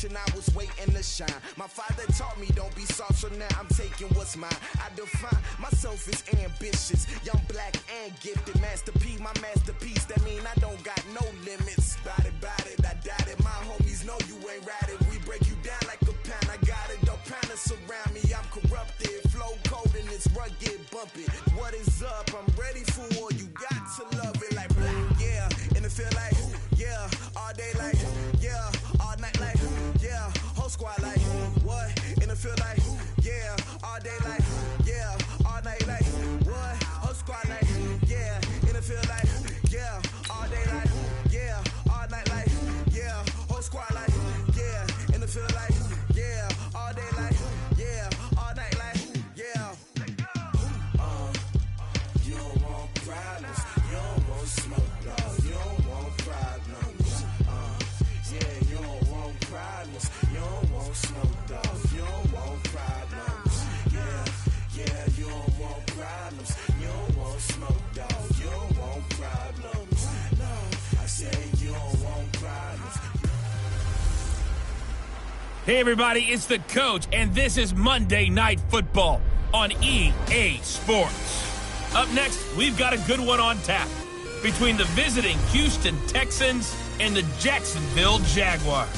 generation, I was waiting to shine. My father taught me don't be soft, so now I'm taking what's mine. I define myself as ambitious, young, black, and gifted. Master P, my masterpiece, that mean I don't got no limits. Bout it, I doubt it. My homies know you ain't ratted. We break you down like a pound. I got it, don't pound us around me. I'm corrupted, flow cold and it's rugged, bumpy. What is up? I'm ready for war. You got to love it like black, yeah. And it feel like, yeah. All day like, yeah. All night like, yeah. Whole squad like, what? And it feel like, yeah. All day like, yeah. All night like, what? Whole squad like, yeah. And it feel like, yeah. All day like, yeah. All night like, yeah. Whole squad like, yeah. And it feel like, yeah. All day like, yeah. All night like, yeah. You don't want problems. You don't want smoke, no. You don't want problems. Yeah, you don't want problems. You don't want smoke, dog. You don't want problems. Yeah, you don't want problems. You don't want smoke, dog. You don't want problems. No, I said you don't want problems. Hey everybody, it's the Coach, and this is Monday Night Football on EA Sports. Up next, we've got a good one on tap between the visiting Houston Texans and the Jacksonville Jaguars.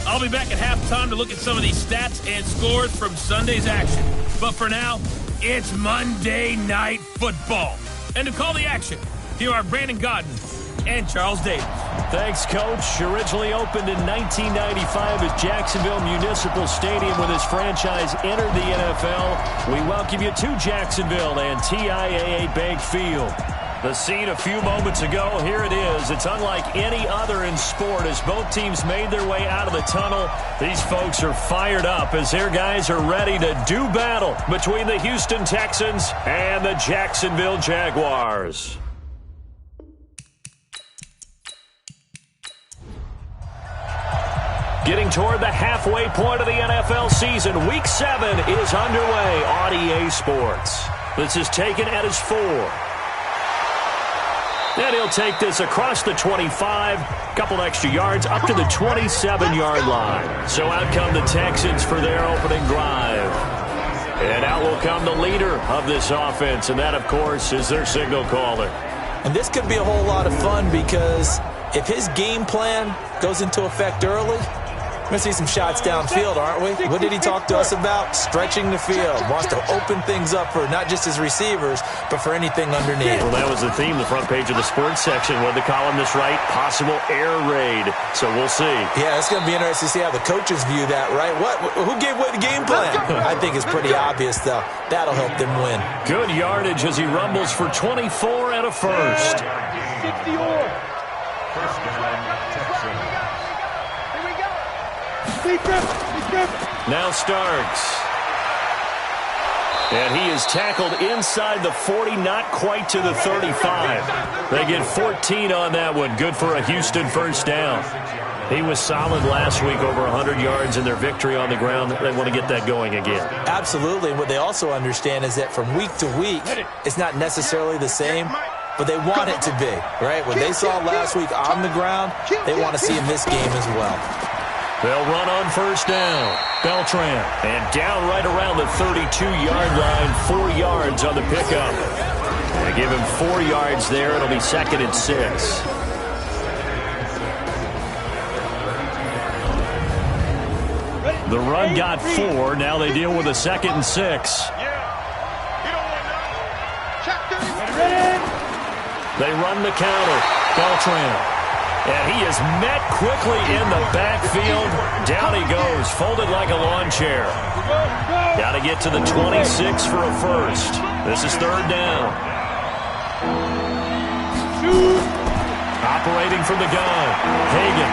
I'll be back at halftime to look at some of these stats and scores from Sunday's action. But for now, it's Monday Night Football. And to call the action, here are Brandon Godden and Charles Davis. Thanks, Coach. Originally opened in 1995 at Jacksonville Municipal Stadium when his franchise entered the NFL. We welcome you to Jacksonville and TIAA Bank Field. The scene a few moments ago, here it is. It's unlike any other in sport as both teams made their way out of the tunnel. These folks are fired up as their guys are ready to do battle between the Houston Texans and the Jacksonville Jaguars. Getting toward the halfway point of the NFL season, Week 7 is underway on EA Sports. This is taken at his 4. And he'll take this across the 25, couple extra yards, up to the 27-yard line. So out come the Texans for their opening drive. And out will come the leader of this offense, and that, of course, is their signal caller. And this could be a whole lot of fun because if his game plan goes into effect early, we're going to see some shots downfield, aren't we? What did he talk to us about? Stretching the field. Wants to open things up for not just his receivers, but for anything underneath. Well, that was the theme, the front page of the sports section. What did the columnist write? Possible air raid. So we'll see. Yeah, it's going to be interesting to see how the coaches view that, right? Who gave away the game plan? I think it's pretty obvious, though. That'll help them win. Good yardage as he rumbles for 24 and a first. 50 or. First down, Texans. Now Starks. And he is tackled inside the 40, not quite to the 35. They get 14 on that one. Good for a Houston first down. He was solid last week, over 100 yards in their victory on the ground. They want to get that going again. Absolutely. And what they also understand is that from week to week, it's not necessarily the same, but they want it to be, right? What they saw last week on the ground, they want to see in this game as well. They'll run on first down. Beltran. And down right around the 32-yard line. 4 yards on the pickup. They give him 4 yards there. It'll be 2nd and 6. The run got 4. Now they deal with a 2nd and 6. They run the counter. Beltran. And he is met quickly in the backfield. Down he goes, folded like a lawn chair. Got to get to the 26 for a first. This is 3rd down. Operating from the gun, Hagan.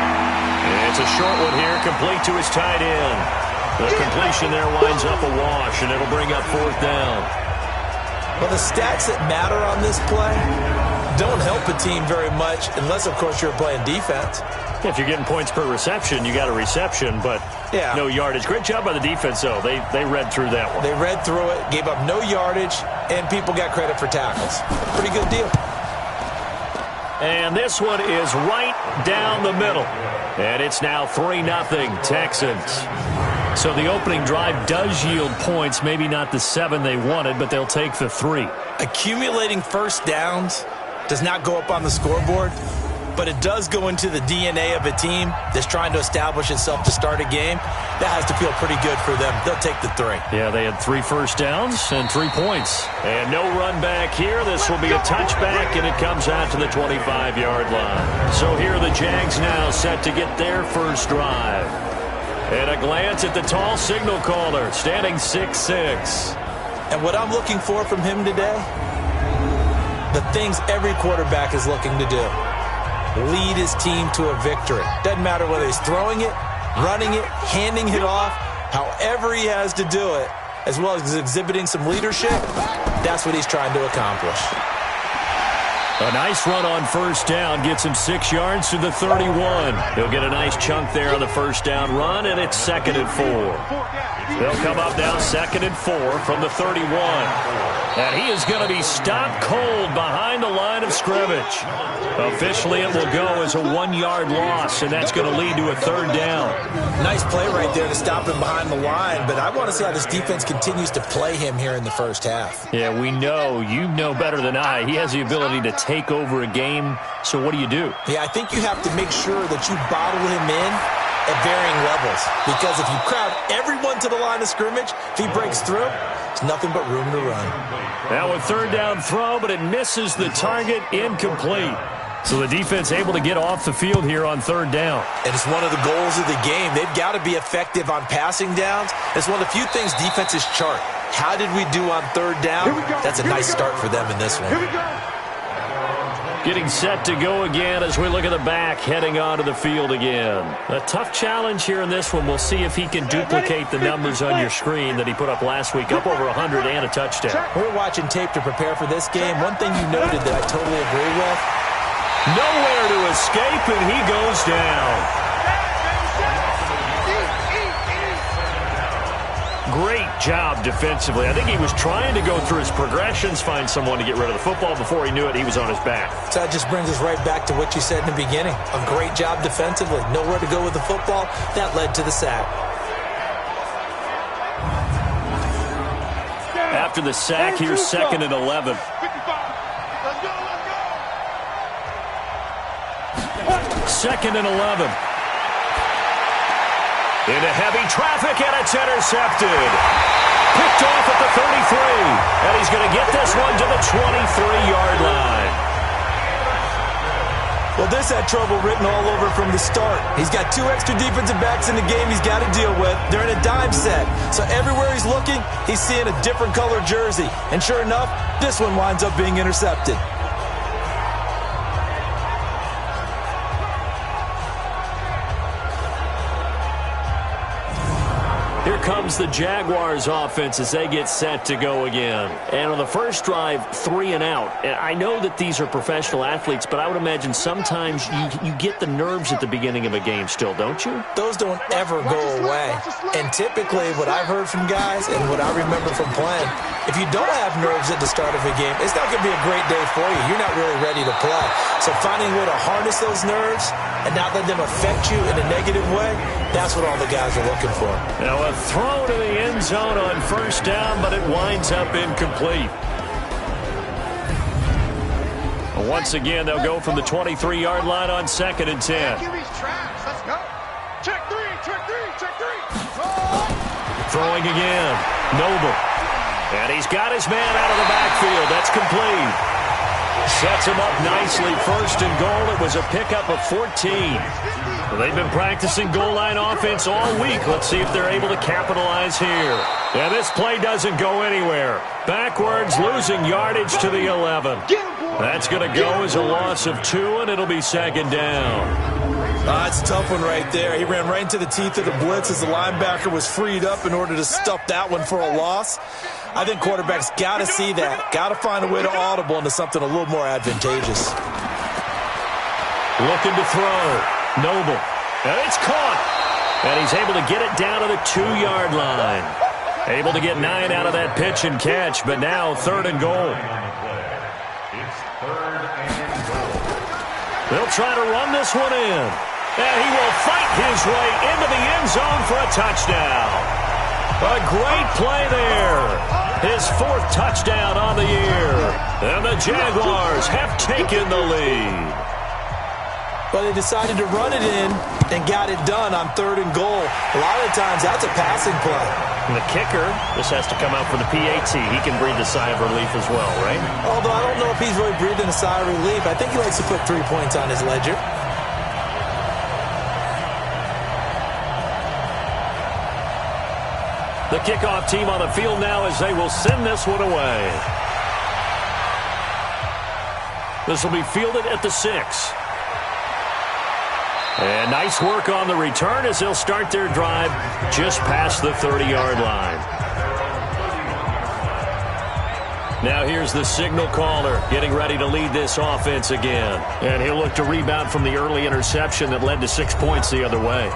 And it's a short one here, complete to his tight end. The completion there winds up a wash, and it'll bring up 4th down. Well, the stats that matter on this play don't help a team very much unless, of course, you're playing defense. If you're getting points per reception, you got a reception, but no yardage. Great job by the defense, though. They read through that one. They read through it, gave up no yardage, and people got credit for tackles. Pretty good deal. And this one is right down the middle. And it's now 3-0 Texans. So the opening drive does yield points, maybe not the 7 they wanted, but they'll take the 3. Accumulating first downs does not go up on the scoreboard, but it does go into the DNA of a team that's trying to establish itself to start a game. That has to feel pretty good for them. They'll take the 3. Yeah, they had 3 first downs and 3 points. And no run back here. This will be a touchback, and it comes out to the 25-yard line. So here are the Jags now set to get their first drive. And a glance at the tall signal caller, standing 6'6". And what I'm looking for from him today, the things every quarterback is looking to do. Lead his team to a victory. Doesn't matter whether he's throwing it, running it, handing it off, however he has to do it, as well as exhibiting some leadership, that's what he's trying to accomplish. A nice run on first down gets him 6 yards to the 31. He'll get a nice chunk there on the first down run, and it's 2nd and 4. They'll come up now 2nd and 4 from the 31. And he is going to be stopped cold behind the line of scrimmage. Officially, it will go as a 1-yard loss, and that's going to lead to a 3rd down. Nice play right there to stop him behind the line, but I want to see how this defense continues to play him here in the first half. Yeah, we know. You know better than I. He has the ability to take over a game, so what do you do? Yeah, I think you have to make sure that you bottle him in at varying levels, because if you crowd everyone to the line of scrimmage, if he breaks through, there's nothing but room to run. Now a 3rd down throw, but it misses the target, incomplete. So the defense able to get off the field here on 3rd down. And it's one of the goals of the game. They've got to be effective on passing downs. It's one of the few things defenses chart. How did we do on 3rd down? That's a nice start for them in this one. Getting set to go again as we look at the back, heading onto the field again. A tough challenge here in this one. We'll see if he can duplicate the numbers on your screen that he put up last week, up over 100 and a touchdown. We're watching tape to prepare for this game. One thing you noted that I totally agree with, nowhere to escape, and he goes down. Great job defensively. I think he was trying to go through his progressions, find someone to get rid of the football. Before he knew it, he was on his back. So that just brings us right back to what you said in the beginning. A great job defensively. Nowhere to go with the football. That led to the sack. After the sack, here's 2nd and 11. Second and 11. Into heavy traffic, and it's intercepted. Picked off at the 33. And he's going to get this one to the 23-yard line. Well, this had trouble written all over from the start. He's got 2 extra defensive backs in the game he's got to deal with. They're in a dime set. So everywhere he's looking, he's seeing a different color jersey. And sure enough, this one winds up being intercepted. Here comes the Jaguars offense as they get set to go again. And on the first drive, 3 and out. And I know that these are professional athletes, but I would imagine sometimes you get the nerves at the beginning of a game still, don't you? Those don't ever go away. And typically what I've heard from guys and what I remember from playing, if you don't have nerves at the start of a game, it's not going to be a great day for you. You're not really ready to play. So finding a way to harness those nerves and not let them affect you in a negative way, that's what all the guys are looking for. Now a throw to the end zone on first down, but it winds up incomplete. Once again, they'll go from the 23-yard line on 2nd and 10. Let's go. Check three. Throwing again. Noble. And he's got his man out of the backfield. That's complete. Sets him up nicely. 1st and goal. It was a pickup of 14. Well, they've been practicing goal line offense all week. Let's see if they're able to capitalize here. And this play doesn't go anywhere. Backwards, losing yardage to the 11. That's going to go as a loss of 2, and it'll be 2nd down. It's a tough one right there. He ran right into the teeth of the blitz as the linebacker was freed up in order to stuff that one for a loss. I think quarterbacks got to see that. Got to find a way to audible into something a little more advantageous. Looking to throw. Noble. And it's caught. And he's able to get it down to the 2-yard line. Able to get 9 out of that pitch and catch, but now 3rd and goal. They'll try to run this one in. And he will fight his way into the end zone for a touchdown. A great play there. His 4th touchdown on the year. And the Jaguars have taken the lead. Well, they decided to run it in and got it done on 3rd and goal. A lot of times, that's a passing play. And the kicker just has to come out for the PAT. He can breathe a sigh of relief as well, right? Although I don't know if he's really breathing a sigh of relief. I think he likes to put 3 points on his ledger. The kickoff team on the field now as they will send this one away. This will be fielded at the 6. And nice work on the return as they'll start their drive just past the 30-yard line. Now here's the signal caller getting ready to lead this offense again. And he'll look to rebound from the early interception that led to 6 points the other way.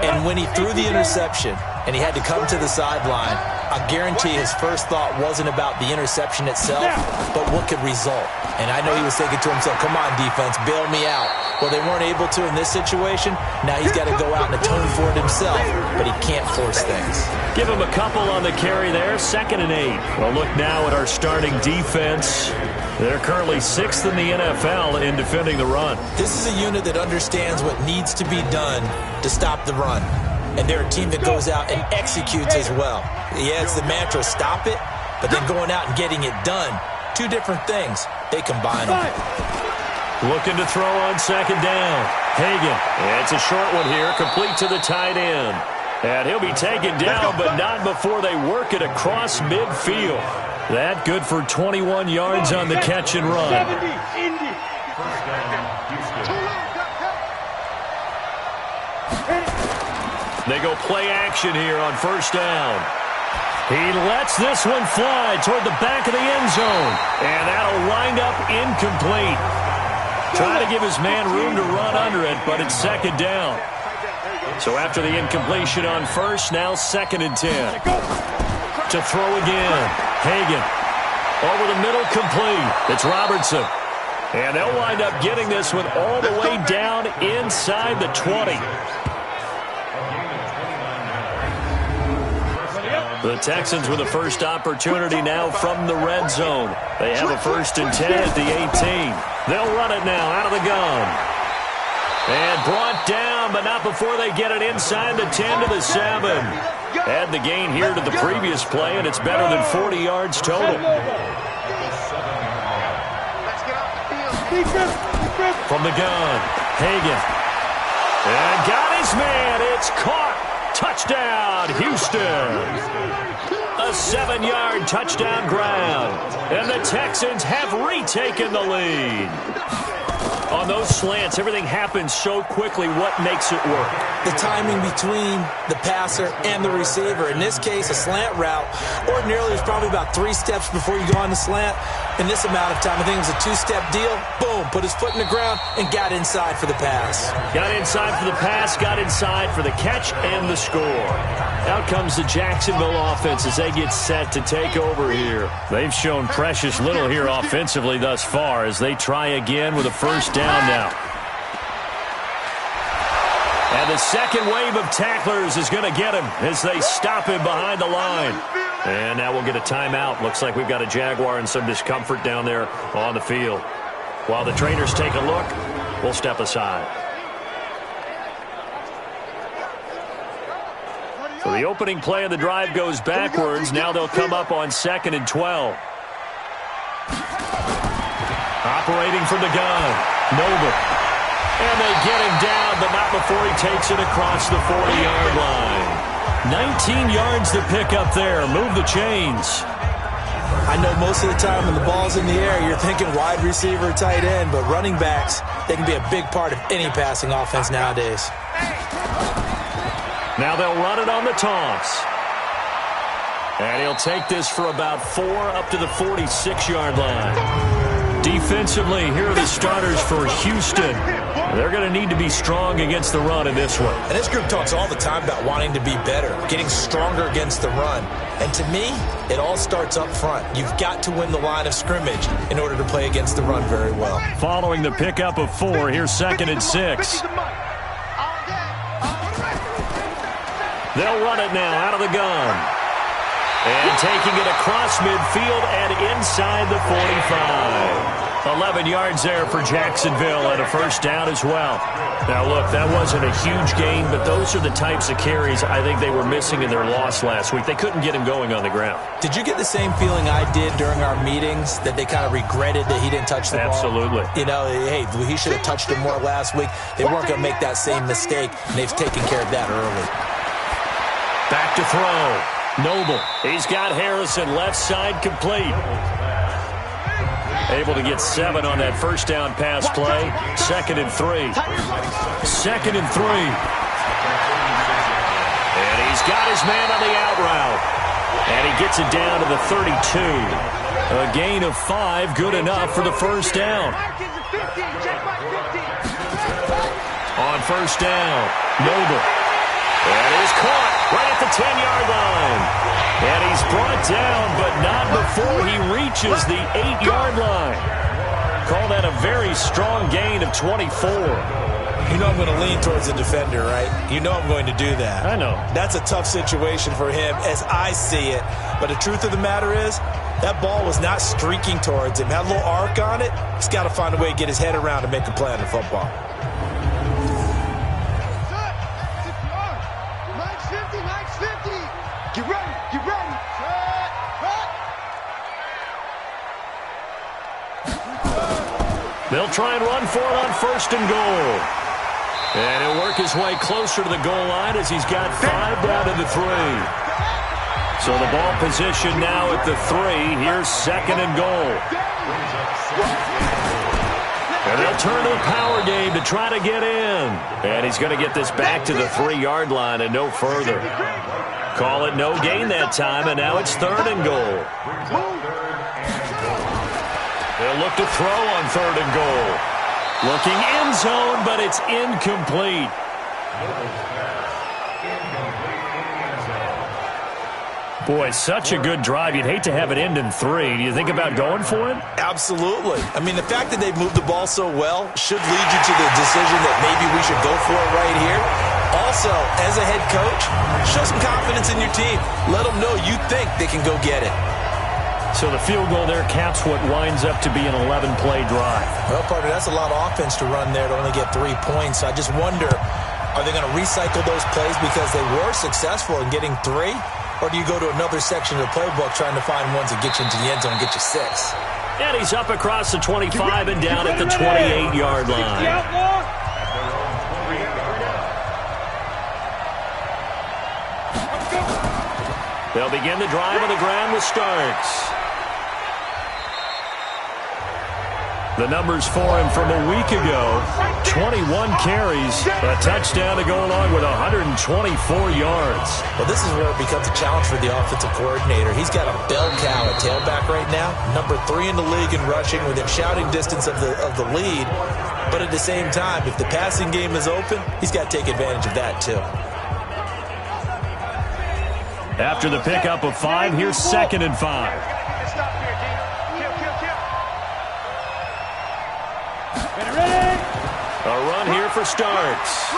And when he threw the interception and he had to come to the sideline, I guarantee his first thought wasn't about the interception itself, but what could result. And I know he was thinking to himself, come on, defense, bail me out. Well, they weren't able to in this situation. Now he's got to go out and atone for it himself, but he can't force things. Give him a couple on the carry there, 2nd and 8. Well, look now at our starting defense. They're currently 6th in the NFL in defending the run. This is a unit that understands what needs to be done to stop the run. And they're a team that goes out and executes as well. Yeah, it's the mantra, stop it, but then going out and getting it done. 2 different things. They combine them. Looking to throw on 2nd down. Hagan. It's a short one here, complete to the tight end. And he'll be taken down, but not before they work it across midfield. That good for 21 yards on the catch and run. They go play action here on 1st down. He lets this one fly toward the back of the end zone. And that'll wind up incomplete. Trying to give his man room to run under it, but it's 2nd down. So after the incompletion on 1st, now 2nd and 10. To throw again. Hagan. Over the middle, complete. It's Robertson. And they'll wind up getting this one all the way down inside the 20. The Texans with the first opportunity now from the red zone. They have a 1st and 10 at the 18. They'll run it now out of the gun. And brought down, but not before they get it inside the 10 to the 7. Add the gain here to the previous play, and it's better than 40 yards total. From the gun, Hagan. And got his man. It's caught. Touchdown, Houston. A 7-yard touchdown ground. And the Texans have retaken the lead. On those slants, everything happens so quickly. What makes it work? The timing between the passer and the receiver. In this case, a slant route. Ordinarily, it's probably about 3 steps before you go on the slant. In this amount of time, I think it was a 2-step deal. Boom, put his foot in the ground and got inside for the pass. Got inside for the pass, got inside for the catch and the score. Out comes the Jacksonville offense as they get set to take over here. They've shown precious little here offensively thus far as they try again with a 1st down now. And the second wave of tacklers is going to get him as they stop him behind the line. And now we'll get a timeout. Looks like we've got a Jaguar and some discomfort down there on the field. While the trainers take a look, we'll step aside. So the opening play of the drive goes backwards. Now they'll come up on 2nd and 12. Operating from the gun, Noble. And they get him down, but not before he takes it across the 40-yard line. 19 yards to pick up there. Move the chains. I know most of the time when the ball's in the air, you're thinking wide receiver, tight end, but running backs, they can be a big part of any passing offense nowadays. Now they'll run it on the toss. And he'll take this for about 4 up to the 46-yard line. Defensively, here are the starters for Houston. They're going to need to be strong against the run in this one. And this group talks all the time about wanting to be better, getting stronger against the run. And to me, it all starts up front. You've got to win the line of scrimmage in order to play against the run very well. Following the pickup of 4, here's 2nd and 6. They'll run it now out of the gun. And taking it across midfield and inside the 45. 11 yards there for Jacksonville and a first down as well. Now, look, that wasn't a huge gain, but those are the types of carries I think they were missing in their loss last week. They couldn't get him going on the ground. Did you get the same feeling I did during our meetings, that they kind of regretted that he didn't touch the ball? Absolutely. You know, hey, he should have touched it more last week. They weren't going to make that same mistake, and they've taken care of that early. Back to throw. Noble. He's got Harrison left side complete. Able to get 7 on that first down pass play. 2nd and 3. 2nd and 3. And he's got his man on the out route. And he gets it down to the 32. A gain of 5, good enough for the first down. On first down, Noble. And he's caught right at the 10-yard line. And he's brought down, but not before he reaches the 8-yard line. Call that a very strong gain of 24. You know I'm going to lean towards the defender, right? You know I'm going to do that. I know. That's a tough situation for him as I see it. But the truth of the matter is, that ball was not streaking towards him. Had a little arc on it. He's got to find a way to get his head around and make a play on the football. Get ready, get ready. They'll try and run for it on 1st and goal. And he'll work his way closer to the goal line as he's got 5 down to the 3. So the ball position now at the 3. Here's 2nd and goal. And they'll turn to the power game to try to get in. And he's going to get this back to the 3-yard line and no further. Call it no gain that time, and now it's 3rd and goal. They'll look to throw on 3rd and goal. Looking end zone, but it's incomplete. Boy, such a good drive. You'd hate to have it end in 3. Do you think about going for it? Absolutely. I mean, the fact that they've moved the ball so well should lead you to the decision that maybe we should go for it right here. Also, as a head coach, show some confidence in your team. Let them know you think they can go get it. So the field goal there caps what winds up to be an 11-play drive. Well, partner, that's a lot of offense to run there to only get 3 points. So I just wonder, are they going to recycle those plays because they were successful in getting 3? Or do you go to another section of the playbook trying to find ones that get you into the end zone and get you 6? And he's up across the 25 and down at the 28-yard line. They'll begin the drive on the ground with Starks. The numbers for him from a week ago, 21 carries, a touchdown to go along with 124 yards. Well, this is where it becomes a challenge for the offensive coordinator. He's got a bell cow at tailback right now, number 3 in the league in rushing, within shouting distance of the lead. But at the same time, if the passing game is open, he's got to take advantage of that too. After the pickup of 5, here's 2nd and 5. A run here for Starks.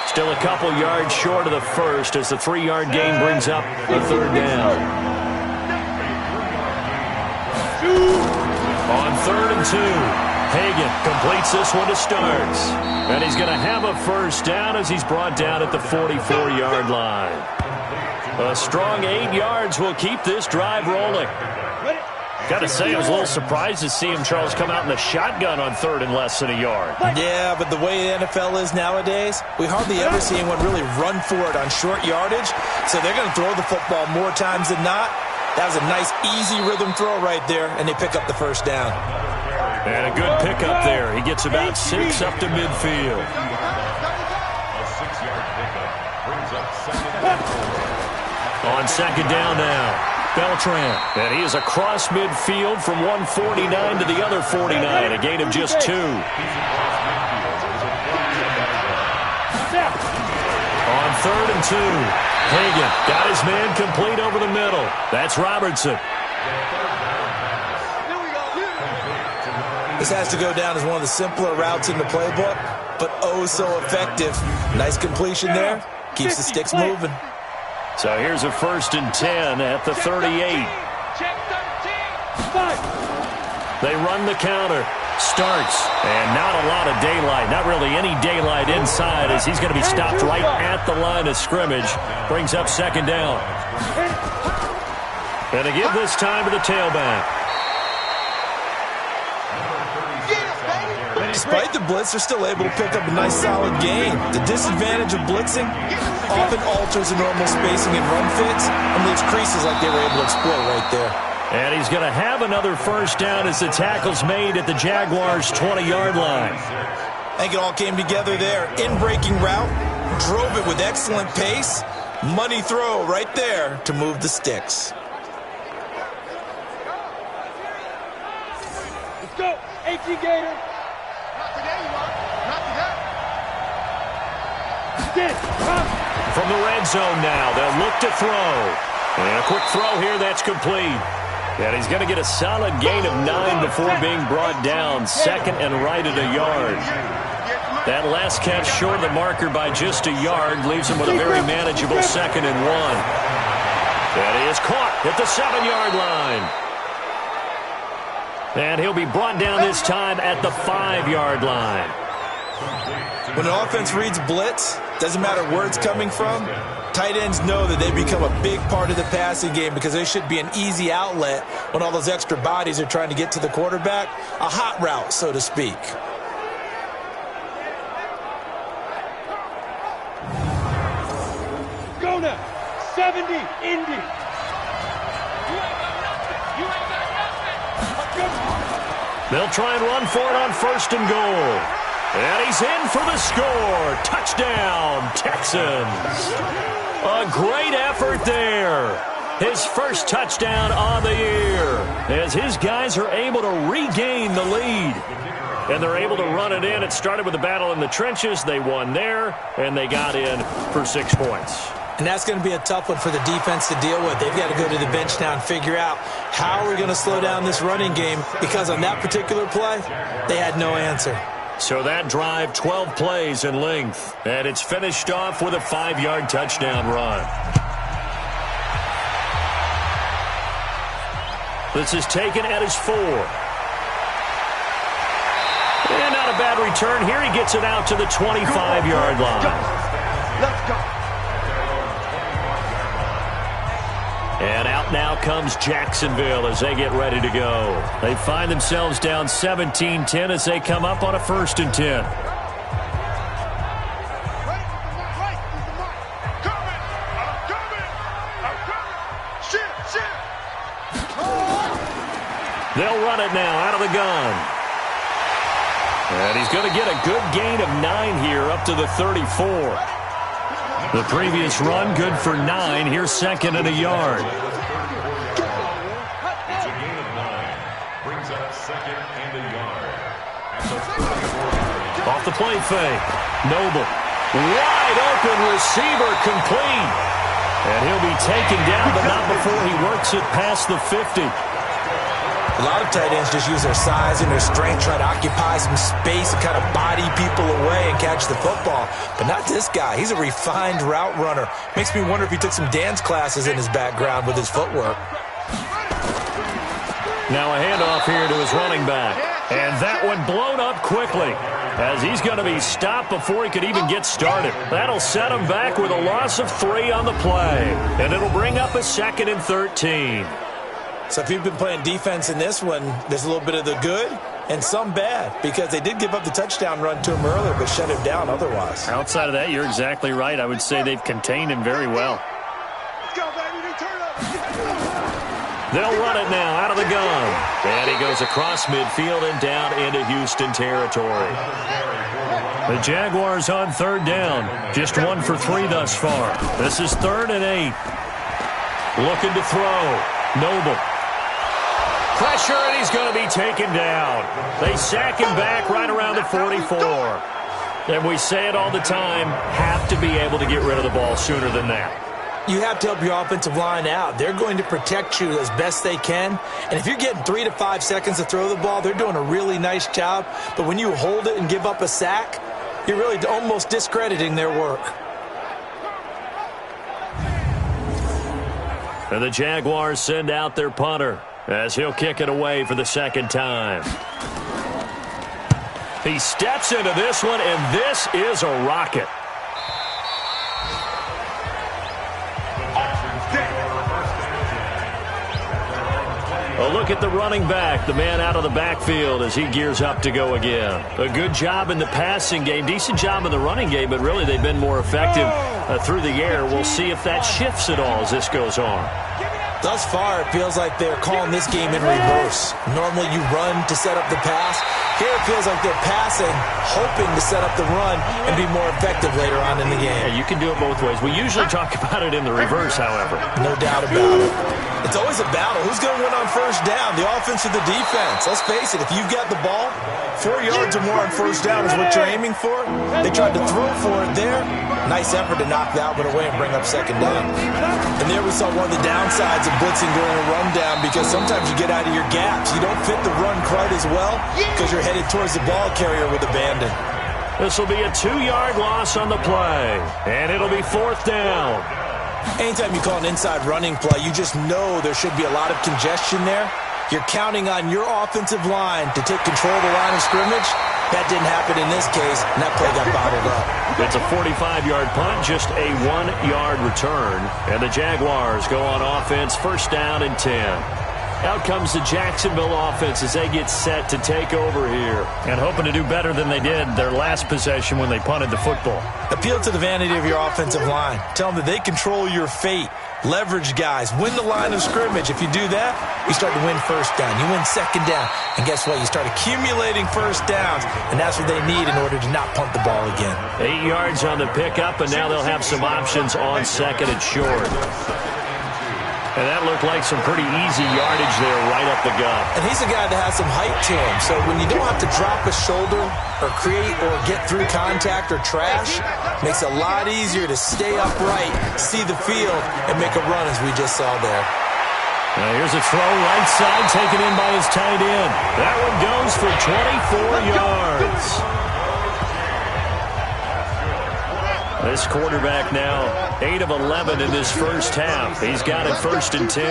Still a couple yards short of the first as the 3-yard gain brings up a 3rd down. On 3rd and 2, Hagan completes this one to Starks. And he's going to have a first down as he's brought down at the 44-yard line. A strong 8 yards will keep this drive rolling. Got to say, I was a little surprised to see him, Charles, come out in the shotgun on 3rd and less than a yard. Yeah, but the way the NFL is nowadays, we hardly ever see anyone really run for it on short yardage. So they're going to throw the football more times than not. That was a nice, easy rhythm throw right there, and they pick up the first down. And a good pickup there. He gets about 6 up to midfield. A 6-yard pickup brings up 2nd and 4. On 2nd down now. Beltran. And he is across midfield from 149 to the other 49. A gain of just 2. On 3rd and 2. Hagan got his man complete over the middle. That's Robertson. This has to go down as one of the simpler routes in the playbook, but oh so effective. Nice completion there. Keeps the sticks moving. So here's a 1st and 10 at the 38. They run the counter. Starks. And not a lot of daylight. Not really any daylight inside as he's going to be stopped right at the line of scrimmage. Brings up 2nd down. And to give this time to the tailback. Despite the blitz, they're still able to pick up a nice solid gain. The disadvantage of blitzing often alters the normal spacing and run fits and leaves creases like they were able to exploit right there. And he's going to have another 1st down as the tackle's made at the Jaguars' 20-yard line. I think it all came together there. In-breaking route, drove it with excellent pace. Money throw right there to move the sticks. Let's go, AT Gator. Not today, you are. Not today. From the red zone now, they'll look to throw. And a quick throw here, that's complete. And he's going to get a solid gain of 9 before being brought down. 2nd and right at a yard. That last catch short of the marker by just a yard leaves him with a very manageable 2nd and 1. And he is caught at the 7-yard line. And he'll be brought down this time at the 5-yard line. When an offense reads blitz, doesn't matter where it's coming from, tight ends know that they become a big part of the passing game because they should be an easy outlet when all those extra bodies are trying to get to the quarterback. A hot route, so to speak. Go now. 70, Indy. They'll try and run for it on 1st and goal. And he's in for the score. Touchdown, Texans. A great effort there. His 1st touchdown on the year as his guys are able to regain the lead. And they're able to run it in. It started with a battle in the trenches. They won there, and they got in for 6 points. And that's going to be a tough one for the defense to deal with. They've got to go to the bench now and figure out how we're going to slow down this running game because on that particular play, they had no answer. So that drive, 12 plays in length, and it's finished off with a 5-yard touchdown run. This is taken at his 4. And not a bad return here. He gets it out to the 25-yard line. Let's go. And out now comes Jacksonville as they get ready to go. They find themselves down 17-10 as they come up on a 1st and 10. They'll run it now out of the gun. And he's going to get a good gain of 9 here up to the 34. The previous run, good for 9. Here's 2nd and a yard. It's a gain of 9. Brings up 2nd and a yard. Off the play fake. Noble. Wide open receiver complete. And he'll be taken down, but not before he works it past the 50. A lot of tight ends just use their size and their strength, try to occupy some space and kind of body people away and catch the football. But not this guy. He's a refined route runner. Makes me wonder if he took some dance classes in his background with his footwork. Now a handoff here to his running back. And that one blown up quickly as he's going to be stopped before he could even get started. That'll set him back with a loss of 3 on the play. And it'll bring up a 2nd and 13. So if you've been playing defense in this one, there's a little bit of the good and some bad because they did give up the touchdown run to him earlier but shut him down otherwise. Outside of that, you're exactly right. I would say they've contained him very well. Let's go, baby. Return up. They'll run it now out of the gun. And he goes across midfield and down into Houston territory. The Jaguars on 3rd down. Just 1 for 3 thus far. This is 3rd and 8. Looking to throw. Noble. Pressure, and he's going to be taken down. They sack him back right around the 44. And we say it all the time, have to be able to get rid of the ball sooner than that. You have to help your offensive line out. They're going to protect you as best they can. And if you're getting 3 to 5 seconds to throw the ball, they're doing a really nice job. But when you hold it and give up a sack, you're really almost discrediting their work. And the Jaguars send out their punter as he'll kick it away for the second time. He steps into this one, and this is a rocket. A look at the running back, the man out of the backfield as he gears up to go again. A good job in the passing game, decent job in the running game, but really they've been more effective through the air. We'll see if that shifts at all as this goes on. Thus far, it feels like they're calling this game in reverse. Normally you run to set up the pass. Here it feels like they're passing, hoping to set up the run and be more effective later on in the game. Yeah, you can do it both ways. We usually talk about it in the reverse, however. No doubt about it. It's always a battle. Who's going to win on first down, the offense or the defense? Let's face it, if you've got the ball, 4 yards or more on first down is what you're aiming for. They tried to throw for it there. Nice effort to knock that one away and bring up second down. And there we saw one of the downsides of blitzing during a rundown, because sometimes you get out of your gaps. You don't fit the run quite as well because you're headed towards the ball carrier with abandon. This will be a 2-yard loss on the play, and it'll be fourth down. Anytime you call an inside running play, you just know there should be a lot of congestion there. You're counting on your offensive line to take control of the line of scrimmage. That didn't happen in this case, and that play got bottled up. It's a 45-yard punt, just a 1-yard return. And the Jaguars go on offense, first down and 10. Out comes the Jacksonville offense as they get set to take over here, and hoping to do better than they did their last possession when they punted the football. Appeal to the vanity of your offensive line. Tell them that they control your fate. Leverage guys. Win the line of scrimmage. If you do that, you start to win first down. You win second down. And guess what? You start accumulating first downs, and that's what they need in order to not punt the ball again. 8 yards on the pickup, and now they'll have some options on second and short. And that looked like some pretty easy yardage there right up the gut. And he's a guy that has some height to him. So when you don't have to drop a shoulder or create or get through contact or trash, makes it a lot easier to stay upright, see the field, and make a run as we just saw there. Now here's a throw right side taken in by his tight end. That one goes for 24 yards. This quarterback now 8 of 11 in this first half. He's got it first and 10.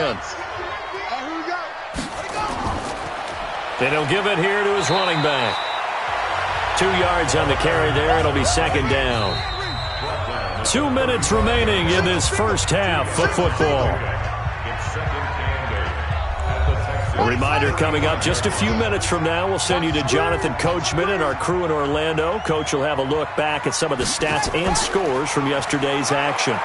Then he'll give it here to his running back. 2 yards on the carry there. It'll be second down. 2 minutes remaining in this first half of football. A reminder coming up just a few minutes from now. We'll send you to Jonathan Coachman and our crew in Orlando. Coach will have a look back at some of the stats and scores from yesterday's action.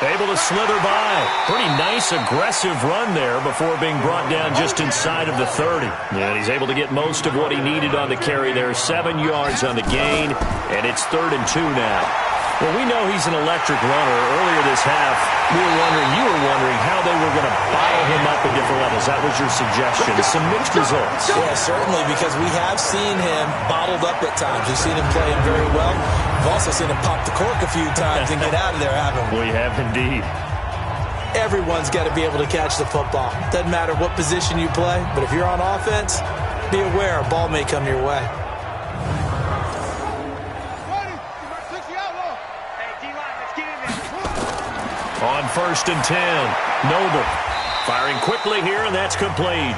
Able to slither by. Pretty nice, aggressive run there before being brought down just inside of the 30. And he's able to get most of what he needed on the carry there. 7 yards on the gain, and it's 3rd and 2 now. Well, we know he's an electric runner. Earlier this half, you were wondering how they were going to bottle him up at different levels. That was your suggestion. Some mixed results. Yeah, certainly, because we have seen him bottled up at times. We've seen him playing very well. We've also seen him pop the cork a few times and get out of there, haven't we? We have indeed. Everyone's got to be able to catch the football. Doesn't matter what position you play, but if you're on offense, be aware a ball may come your way. On 1st and 10, Noble firing quickly here, and that's complete.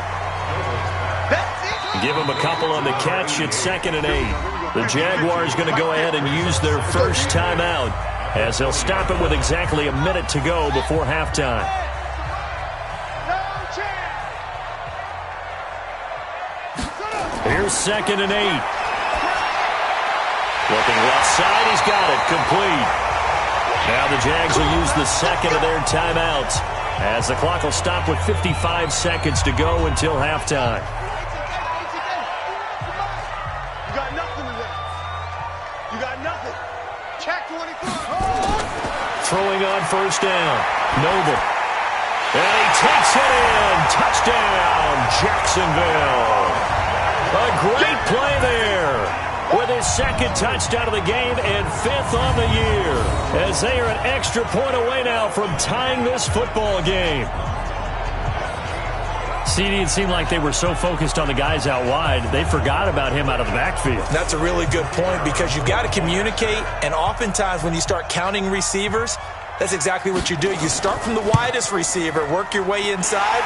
Give him a couple on the catch. It's 2nd and 8. The Jaguars going to go ahead and use their first timeout as they'll stop it with exactly a minute to go before halftime. Here's 2nd and 8. Looking left side, he's got it, complete. Now the Jags will use the second of their timeouts as the clock will stop with 55 seconds to go until halftime. You got nothing today. You got nothing. Check 24. Throwing on first down. Noble. And he takes it in. Touchdown, Jacksonville. A great play there with his second touchdown of the game and 5th on the year, as they are an extra point away now from tying this football game. CD, it seemed like they were so focused on the guys out wide, they forgot about him out of the backfield. That's a really good point, because you've got to communicate, and oftentimes when you start counting receivers, that's exactly what you do. You start from the widest receiver, work your way inside.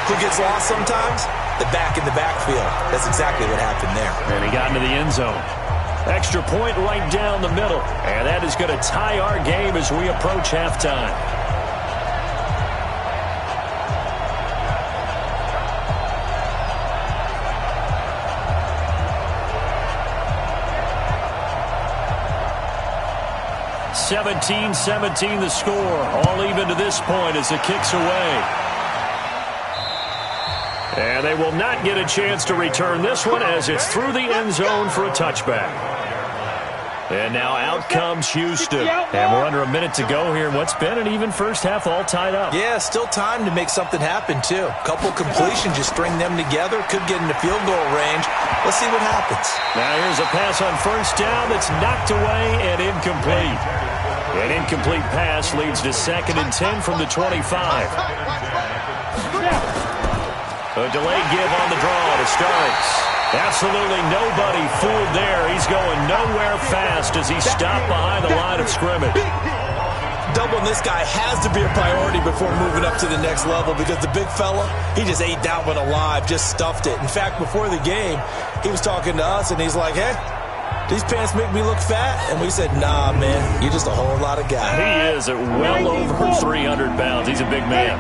Who gets lost sometimes? The back in the backfield. That's exactly what happened there. And he got into the end zone. Extra point right down the middle. And that is going to tie our game as we approach halftime. (17-17) the score. All even to this point as it kicks away. And they will not get a chance to return this one as it's through the end zone for a touchback. And now out comes Houston. And we're under a minute to go here in what's been an even first half, all tied up. Yeah, still time to make something happen, too. A couple completions, you string them together, could get into field goal range. Let's see what happens. Now here's a pass on first down that's knocked away and incomplete. An incomplete pass leads to 2nd and 10 from the 25. A delayed give on the draw to start. Absolutely nobody fooled there. He's going nowhere fast as he's stopped behind the line of scrimmage. Doubling this guy has to be a priority before moving up to the next level, because the big fella, he just ate that one alive, just stuffed it. In fact, before the game, he was talking to us, and he's like, hey, these pants make me look fat? And we said, nah, man, you're just a whole lot of guy. He is at well over 300 pounds. He's a big man.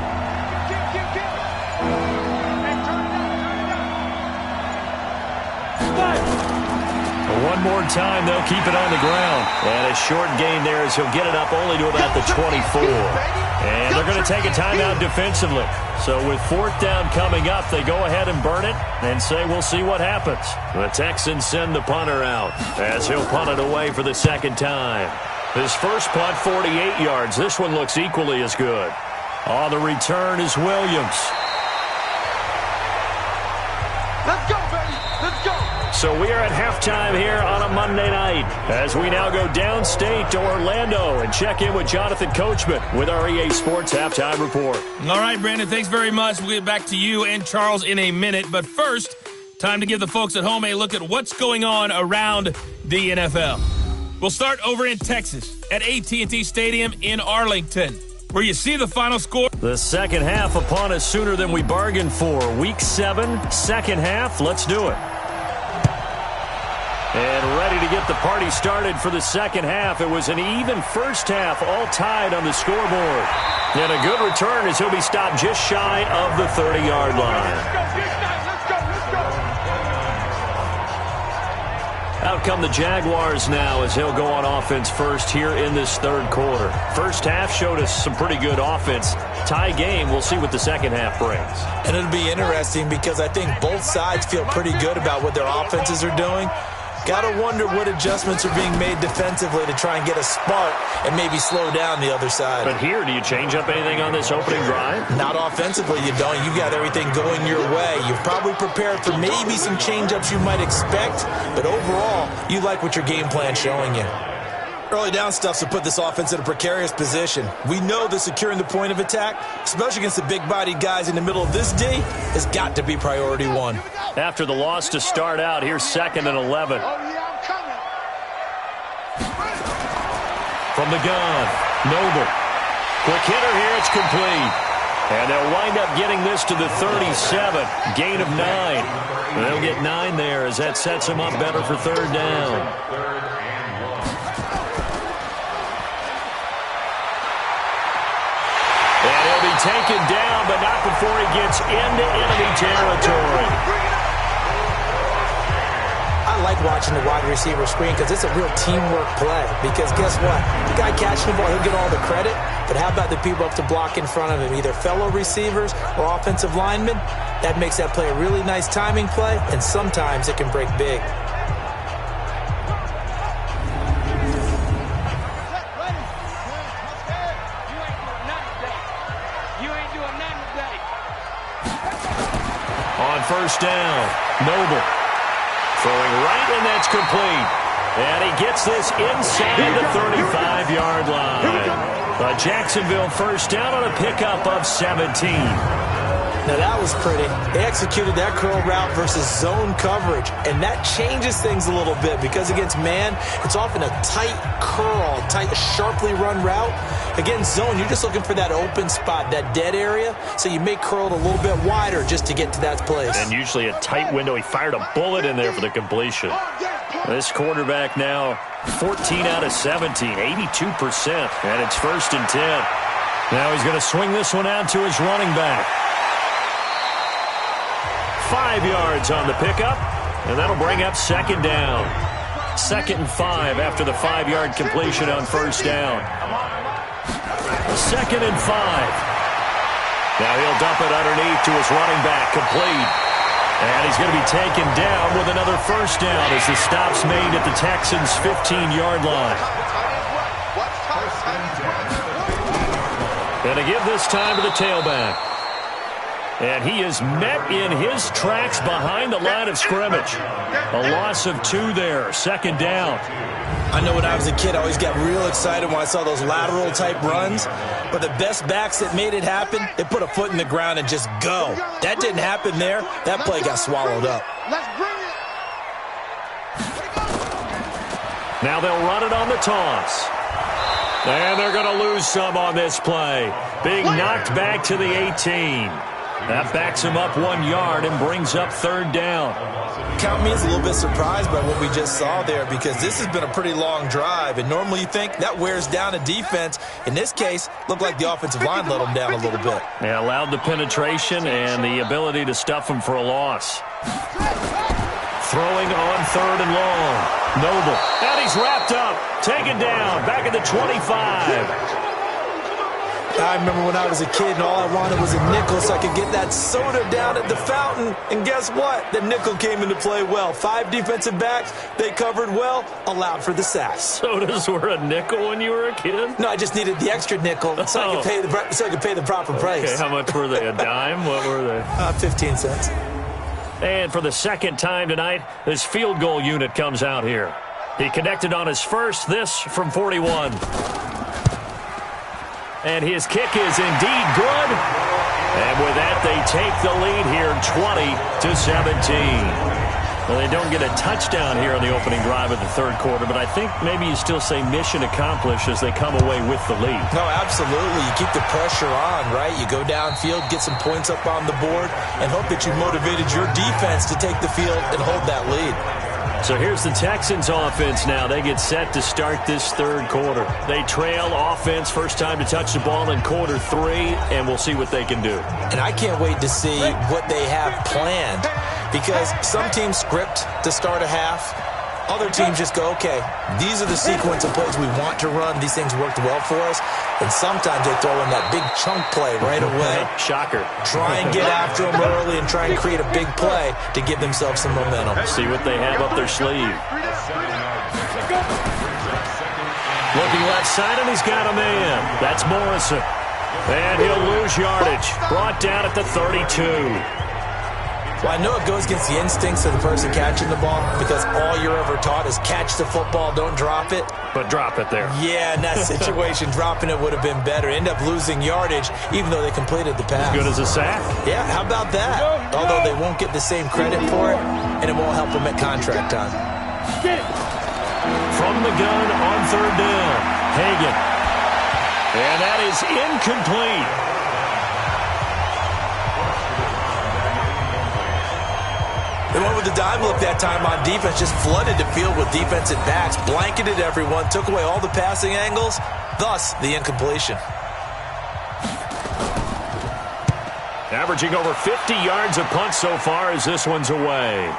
One more time, they'll keep it on the ground. And a short gain there as he'll get it up only to about the 24. And they're going to take a timeout defensively. So with 4th down coming up, they go ahead and burn it and say we'll see what happens. The Texans send the punter out as he'll punt it away for the 2nd time. His first punt, 48 yards. This one looks equally as good. On the return is Williams. Let's go, baby. Let's go. So we are at halftime here on a Monday night as we now go downstate to Orlando and check in with Jonathan Coachman with our EA Sports Halftime Report. All right, Brandon, thanks very much. We'll get back to you and Charles in a minute. But first, time to give the folks at home a look at what's going on around the NFL. We'll start over in Texas at AT&T Stadium in Arlington, where you see the final score. The second half upon us sooner than we bargained for. Week 7, second half. Let's do it. And ready to get the party started for the second half. It was an even first half, all tied on the scoreboard. And a good return as he'll be stopped just shy of the 30-yard line. Out come the Jaguars now as he'll go on offense first here in this third quarter. First half showed us some pretty good offense. Tie game, we'll see what the second half brings. And it'll be interesting because I think both sides feel pretty good about what their offenses are doing. Got to wonder what adjustments are being made defensively to try and get a spark and maybe slow down the other side. But here, do you change up anything on this opening drive? Not offensively, you don't. You got everything going your way. You've probably prepared for maybe some change-ups you might expect, but overall, you like what your game plan's showing you. Early down stuff's to put this offense in a precarious position. We know that securing the point of attack, especially against the big-bodied guys in the middle of this D, has got to be priority one. After the loss to start out, here's 2nd and 11. From the gun, Noble. Quick hitter here, it's complete. And they'll wind up getting this to the 37. Gain of 9. They'll get 9 there as that sets them up better for 3rd down. And he'll be taken down, but not before he gets into enemy territory. I like watching the wide receiver screen because it's a real teamwork play. Because guess what? The guy catching the ball, he'll get all the credit. But how about the people up to block in front of him, either fellow receivers or offensive linemen? That makes that play a really nice timing play, and sometimes it can break big. You ain't doing first down. Noble throwing right, and that's complete. And he gets this inside the 35-yard line. A Jacksonville first down on a pickup of 17. Now, that was pretty. They executed that curl route versus zone coverage, and that changes things a little bit because against man, it's often a tight curl, tight, sharply run route. Against zone, you're just looking for that open spot, that dead area, so you may curl it a little bit wider just to get to that place. And usually a tight window. He fired a bullet in there for the completion. This quarterback now 14 out of 17, 82%, and it's 1st and 10. Now he's going to swing this one out to his running back. 5 yards on the pickup, and that'll bring up 2nd down. 2nd and 5 after the 5-yard completion on first down. 2nd and 5. Now he'll dump it underneath to his running back, complete. And he's going to be taken down with another first down as the stop's made at the Texans' 15-yard line. Going to give this time to the tailback. And he is met in his tracks behind the line of scrimmage. A loss of 2 there, 2nd down. I know when I was a kid, I always got real excited when I saw those lateral-type runs. But the best backs that made it happen, they put a foot in the ground and just go. That didn't happen there. That play got swallowed up. Let's bring it. Now they'll run it on the toss. And they're going to lose some on this play. Being knocked back to the 18. That backs him up 1 yard and brings up 3rd down. Count me as a little bit surprised by what we just saw there because this has been a pretty long drive, and normally you think that wears down a defense. In this case, looked like the offensive line let them down a little bit. Yeah, allowed the penetration and the ability to stuff them for a loss. Throwing on 3rd and long. Noble. And he's wrapped up. Taken down. Back at the 25. I remember when I was a kid and all I wanted was a nickel so I could get that soda down at the fountain. And guess what? The nickel came into play well. 5 defensive backs, they covered well, allowed for the sacks. Sodas were a nickel when you were a kid? No, I just needed the extra nickel so I could pay the proper price. Okay, how much were they? A dime? What were they? 15 cents. And for the 2nd time tonight, this field goal unit comes out here. He connected on his first, this from 41. And his kick is indeed good. And with that, they take the lead here 20-17. Well, they don't get a touchdown here on the opening drive of the 3rd quarter, but I think maybe you still say mission accomplished as they come away with the lead. No, absolutely. You keep the pressure on, right? You go downfield, get some points up on the board, and hope that you motivated your defense to take the field and hold that lead. So here's the Texans offense now. They get set to start this 3rd quarter. They trail offense, first time to touch the ball in quarter 3, and we'll see what they can do. And I can't wait to see what they have planned because some teams script to start a half. Other teams just go, okay, these are the sequence of plays we want to run. These things worked well for us. And sometimes they throw in that big chunk play right away. Shocker. Try and get after them early and try and create a big play to give themselves some momentum. See what they have up their sleeve. Looking left side, and he's got a man. That's Morrison. And he'll lose yardage. Brought down at the 32. Well, I know it goes against the instincts of the person catching the ball because all you're ever taught is catch the football, don't drop it. But drop it there. Yeah, in that situation, dropping it would have been better. End up losing yardage even though they completed the pass. As good as a sack? Yeah, how about that? Although they won't get the same credit for it, and it won't help them at contract time. From the gun on 3rd down, Hagan. And that is incomplete. They went with the dime look that time on defense, just flooded the field with defensive backs, blanketed everyone, took away all the passing angles, thus the incompletion. Averaging over 50 yards a punt so far as this one's away.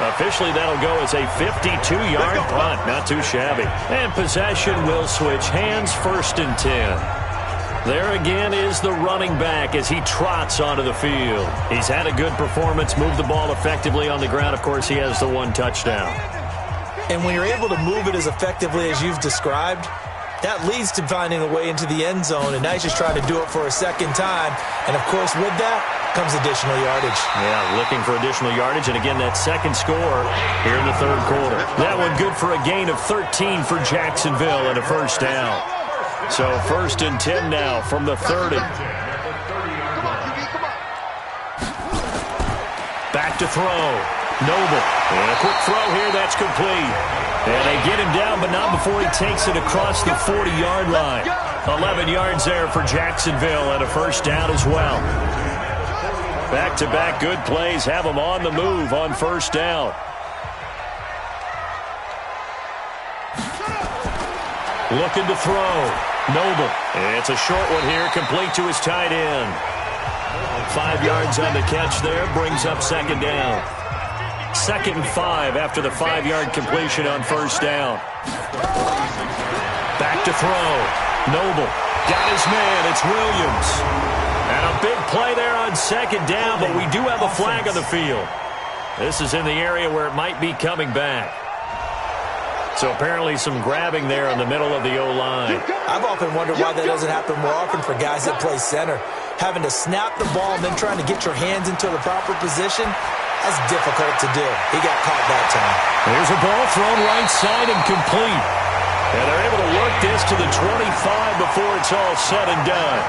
Officially, that'll go as a 52-yard punt. Not too shabby. And possession will switch hands, 1st and 10. There again is the running back as he trots onto the field. He's had a good performance, moved the ball effectively on the ground. Of course, he has the 1 touchdown. And when you're able to move it as effectively as you've described, That leads to finding a way into the end zone, and now he's just trying to do it for a second time. And, of course, with that comes additional yardage. Yeah, looking for additional yardage, and again, that second score here in the third quarter. That one good for a gain of 13 for Jacksonville and a first down. So 1st and 10 now from the 30. Back to throw. Noble. And a quick throw here. That's complete. And they get him down, but not before he takes it across the 40-yard line. 11 yards there for Jacksonville and a first down as well. Back-to-back good plays have them on the move on first down. Looking to throw. Noble. It's a short one here, complete to his tight end. 5 yards on the catch there, brings up second down. 2nd and 5 after the 5-yard completion on first down. Back to throw. Noble. Got his man. It's Williams. And a big play there on second down, but we do have a flag on the field. This is in the area where it might be coming back. So apparently some grabbing there in the middle of the O-line. I've often wondered why that doesn't happen more often for guys that play center. Having to snap the ball and then trying to get your hands into the proper position, that's difficult to do. He got caught that time. There's a ball thrown right side and complete. And they're able to work this to the 25 before it's all said and done.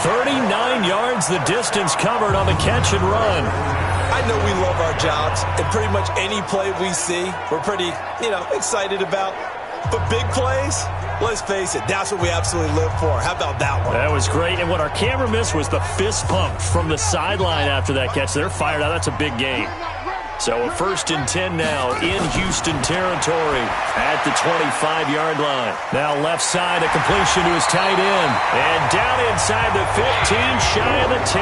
39 yards the distance covered on the catch and run. I know we love our jobs, and pretty much any play we see, we're pretty, excited about. But big plays, let's face it, that's what we absolutely live for. How about that one? That was great, and what our camera missed was the fist pump from the sideline after that catch. They're fired out. That's a big game. So a 1st and 10 now in Houston territory at the 25-yard line. Now left side, a completion to his tight end. And down inside the 15, shy of the 10.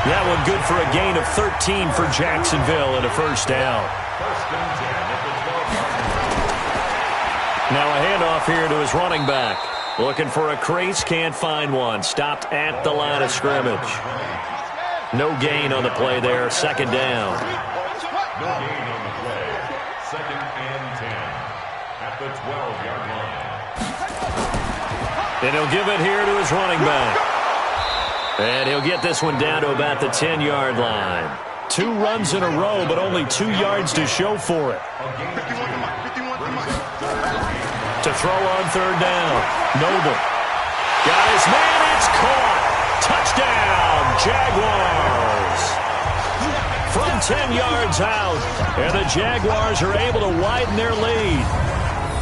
That one good for a gain of 13 for Jacksonville and a first down. Now a handoff here to his running back. Looking for a crease, can't find one. Stopped at the line of scrimmage. No gain on the play there, second down. No gain on the play. 2nd and 10 at the 12-yard line. And he'll give it here to his running back. And he'll get this one down to about the 10-yard line. 2 runs in a row, but only 2 yards to show for it. To throw on third down. Noble. Got his man. It's caught. Touchdown, Jaguars. From 10 yards out. And the Jaguars are able to widen their lead.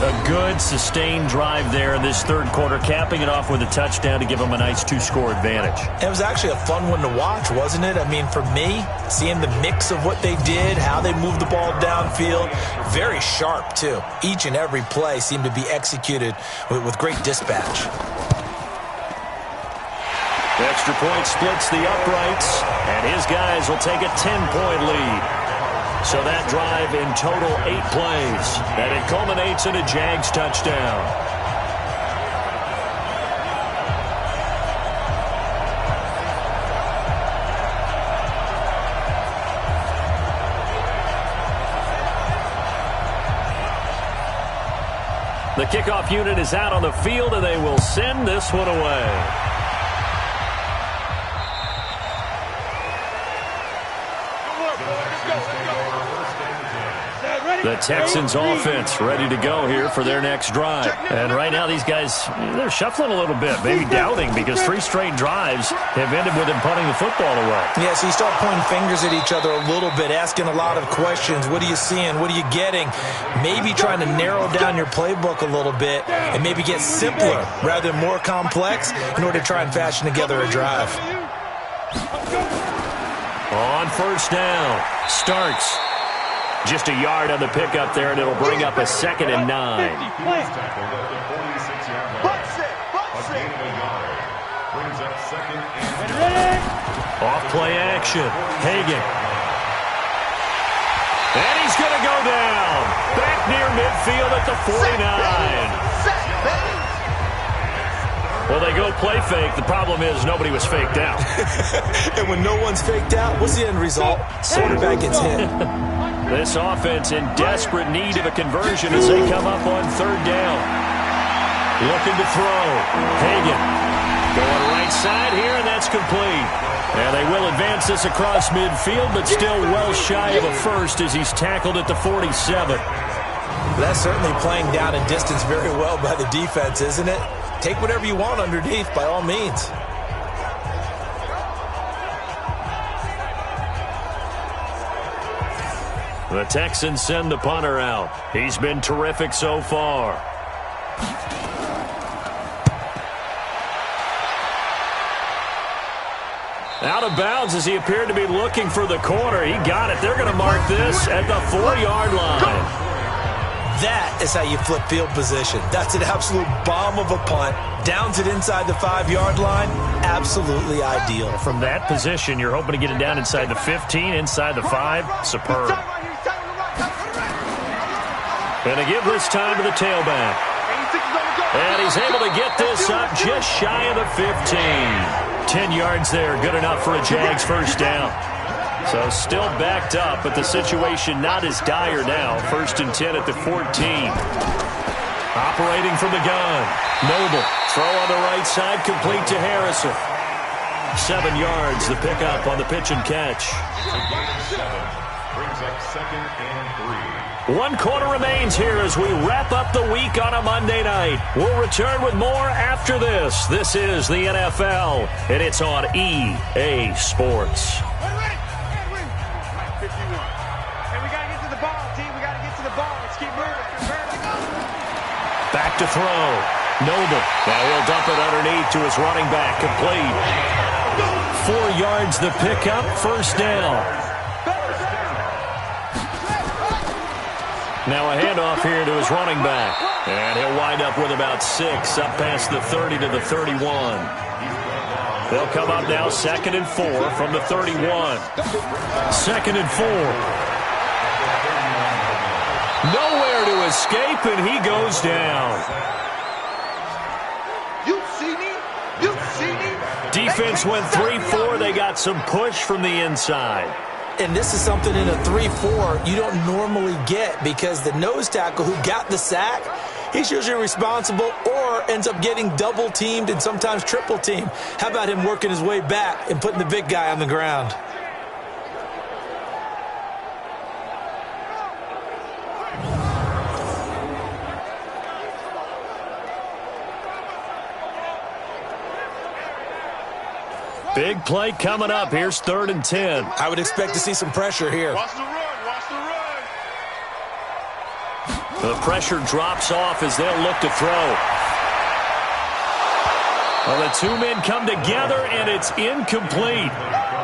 A good, sustained drive there in this third quarter, capping it off with a touchdown to give them a nice 2-score advantage. It was actually a fun one to watch, wasn't it? I mean, for me, seeing the mix of what they did, how they moved the ball downfield, very sharp, too. Each and every play seemed to be executed with great dispatch. The extra point splits the uprights, and his guys will take a 10-point lead. So that drive in total 8 plays, and it culminates in a Jags touchdown. The kickoff unit is out on the field, and they will send this one away. The Texans offense ready to go here for their next drive. And right now these guys, they're shuffling a little bit, maybe doubting, because 3 straight drives have ended with them punting the football away. Yeah, so you start pointing fingers at each other a little bit, asking a lot of questions. What are you seeing? What are you getting? Maybe trying to narrow down your playbook a little bit and maybe get simpler rather than more complex in order to try and fashion together a drive. On first down, Starks. Just a yard on the pickup there, and it'll bring up a 2nd and 9. Off play action. Hagan. And he's going to go down. Back near midfield at the 49. Well, they go play fake. The problem is nobody was faked out. And when no one's faked out, what's the end result? Quarterback gets hit. This offense in desperate need of a conversion as they come up on third down. Looking to throw. Hagan going right side here, and that's complete. And they will advance this across midfield, but still well shy of a first as he's tackled at the 47. That's certainly playing down and distance very well by the defense, isn't it? Take whatever you want underneath, by all means. The Texans send the punter out. He's been terrific so far. Out of bounds as he appeared to be looking for the corner. He got it. They're going to mark this at the 4-yard line. That is how you flip field position. That's an absolute bomb of a punt. Downs it inside the 5-yard line. Absolutely ideal. From that position, you're hoping to get it down inside the 15, inside the 5. Superb. Going to give this time to the tailback. And he's able to get this up just shy of the 15. 10 yards there, good enough for a Jags first down. So still backed up, but the situation not as dire now. 1st and 10 at the 14. Operating from the gun. Noble, throw on the right side, complete to Harrison. 7 yards, the pickup on the pitch and catch. Brings up 2nd and 3. 1 quarter remains here as we wrap up the week on a Monday night. We'll return with more after this. This is the NFL, and it's on EA Sports. Back to throw. Noble. Now he'll dump it underneath to his running back. Complete. 4 yards the pickup. First down. Now a handoff here to his running back. And he'll wind up with about 6 up past the 30 to the 31. They'll come up now 2nd and 4 from the 31. 2nd and 4. Nowhere to escape, and he goes down. You see me? You see me? Defense went 3-4. They got some push from the inside. And this is something in a 3-4 you don't normally get because the nose tackle who got the sack, he's usually responsible or ends up getting double teamed and sometimes triple teamed. How about him working his way back and putting the big guy on the ground? Big play coming up. Here's 3rd and 10. I would expect to see some pressure here. Watch the run. Watch the run. The pressure drops off as they'll look to throw. Well, the 2 men come together, and it's incomplete.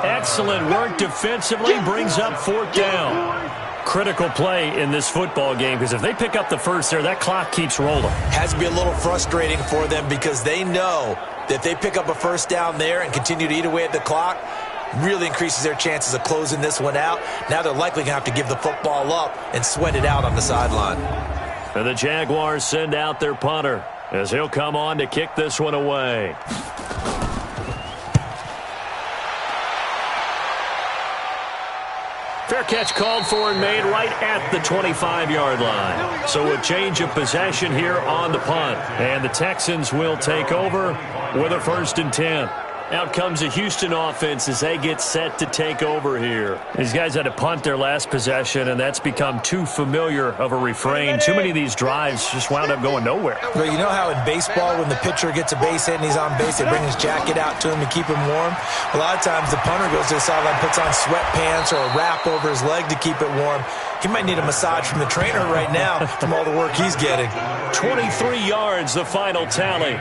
Excellent work defensively. Brings up 4th down. Critical play in this football game because if they pick up the first there, that clock keeps rolling. Has to be a little frustrating for them because they know that if they pick up a first down there and continue to eat away at the clock, really increases their chances of closing this one out. Now they're likely going to have to give the football up and sweat it out on the sideline. And the Jaguars send out their punter as he'll come on to kick this one away. Fair catch called for and made right at the 25-yard line. So a change of possession here on the punt. And the Texans will take over with a 1st and 10. Out comes the Houston offense as they get set to take over here. These guys had to punt their last possession, and that's become too familiar of a refrain. Too many of these drives just wound up going nowhere. Well, you know how in baseball when the pitcher gets a base hit and he's on base, they bring his jacket out to him to keep him warm? A lot of times the punter goes to the sideline, puts on sweatpants or a wrap over his leg to keep it warm. He might need a massage from the trainer right now from all the work he's getting. 23 yards, the final tally.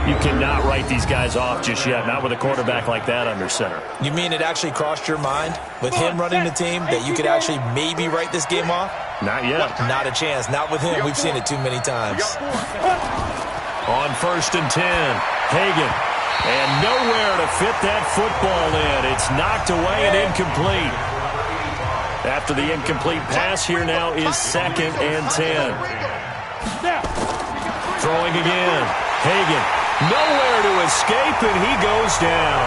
You cannot write these guys off just yet, not with a quarterback like that under center. You mean it actually crossed your mind with him running the team that you could actually maybe write this game off? Not yet. Not a chance. Not with him. We've seen it too many times. On 1st and 10, Hagan. And nowhere to fit that football in. It's knocked away and incomplete. After the incomplete pass, here now is 2nd and 10. Throwing again. Hagan. Nowhere to escape, and he goes down.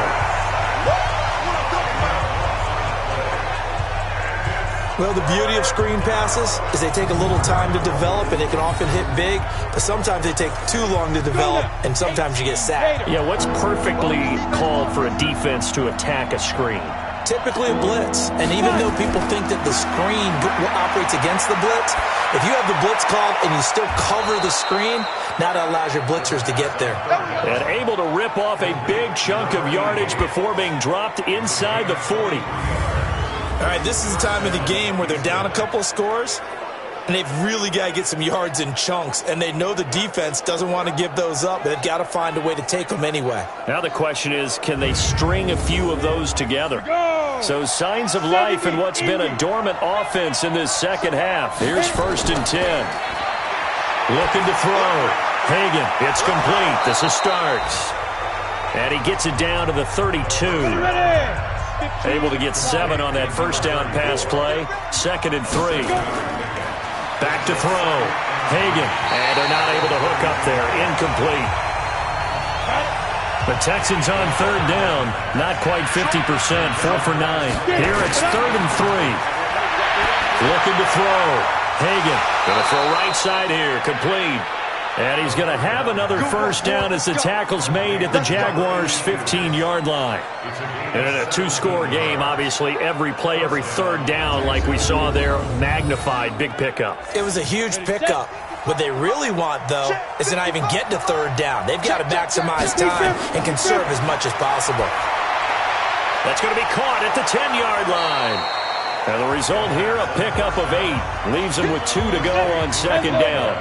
Well, the beauty of screen passes is they take a little time to develop, and they can often hit big, but sometimes they take too long to develop, and sometimes you get sacked. Yeah, what's perfectly called for a defense to attack a screen? Typically a blitz, and even though people think that the screen operates against the blitz, if you have the blitz called and you still cover the screen, now that allows your blitzers to get there. And able to rip off a big chunk of yardage before being dropped inside the 40. All right, this is the time of the game where they're down a couple of scores, and they've really got to get some yards in chunks, and they know the defense doesn't want to give those up, but they've got to find a way to take them anyway. Now the question is, can they string a few of those together? So signs of life in what's been a dormant offense in this second half. Here's 1st and 10. Looking to throw. Hagan, it's complete. This is Starks. And he gets it down to the 32. Able to get 7 on that first down pass play. 2nd and 3. Back to throw. Hagan. And they're not able to hook up there. Incomplete. The Texans on 3rd down. Not quite 50%. 4 for 9. Here it's 3rd and 3. Looking to throw. Hagan. Going to throw right side here. Complete. And he's going to have another first down as the tackle's made at the Jaguars' 15-yard line. And in a 2-score game, obviously, every play, every 3rd down, like we saw there, magnified, big pickup. It was a huge pickup. What they really want, though, is to not even get to 3rd down. They've got to maximize time and conserve as much as possible. That's going to be caught at the 10-yard line. And the result here, a pickup of 8. Leaves them with 2 to go on 2nd down.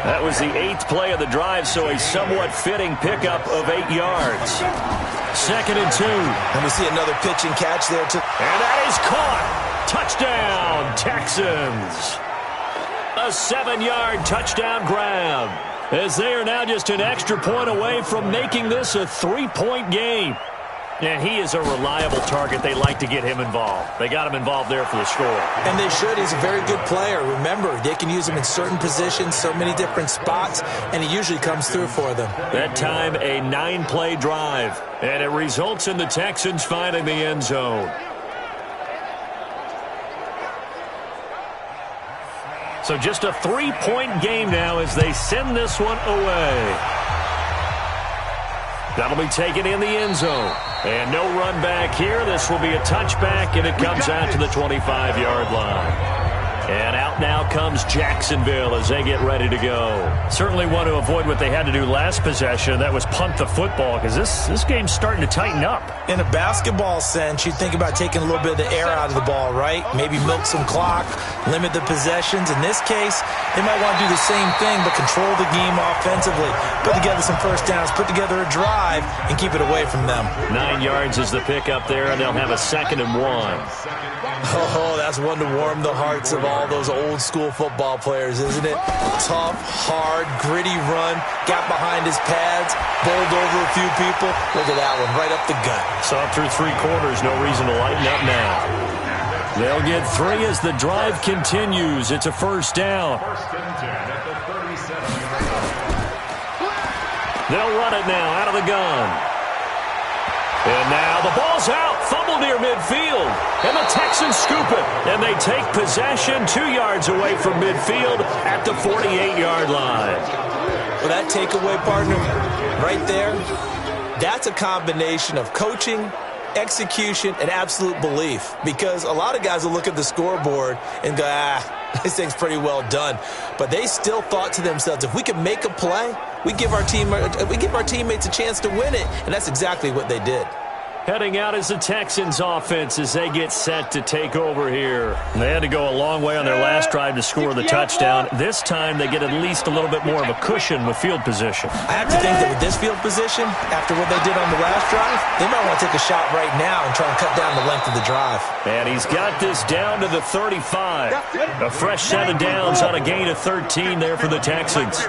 That was the 8th play of the drive, so a somewhat fitting pickup of 8 yards. 2nd and 2. And we see another pitch and catch there, too. And that is caught. Touchdown, Texans. A 7-yard touchdown grab, as they are now just an extra point away from making this a 3-point game. And he is a reliable target. They like to get him involved. They got him involved there for the score. And they should. He's a very good player. Remember, they can use him in certain positions, so many different spots, and he usually comes through for them. That time, a 9-play drive, and it results in the Texans finding the end zone. So just a 3-point game now as they send this one away. That'll be taken in the end zone. And no run back here. This will be a touchback, and it comes out to the 25-yard line. And out now comes Jacksonville as they get ready to go. Certainly want to avoid what they had to do last possession. That was punt the football, because this game's starting to tighten up. In a basketball sense, you think about taking a little bit of the air out of the ball, right? Maybe milk some clock, limit the possessions. In this case, they might want to do the same thing, but control the game offensively. Put together some first downs, put together a drive, and keep it away from them. 9 yards is the pickup there, and they'll have a 2nd and 1. Oh, that's one to warm the hearts of all those old school football players, isn't it? Tough, hard, gritty run, got behind his pads, bowled over a few people. Look at that one, right up the gut. Saw through 3 quarters, no reason to lighten up now. They'll get 3 as the drive continues. It's a first down. They'll run it now out of the gun. And now the ball's out, fumble near midfield, and the Texans scoop it, and they take possession 2 yards away from midfield at the 48-yard line. Well, that takeaway, partner, right there, that's a combination of coaching, execution, and absolute belief, because a lot of guys will look at the scoreboard and go, this thing's pretty well done. But they still thought to themselves, if we can make a play, we give our teammates a chance to win it, and that's exactly what they did. Heading out is the Texans offense as they get set to take over here. They had to go a long way on their last drive to score the touchdown. This time they get at least a little bit more of a cushion with field position. I have to think that with this field position, after what they did on the last drive, they might want to take a shot right now and try and cut down the length of the drive. And he's got this down to the 35. A fresh set of downs on a gain of 13 there for the Texans.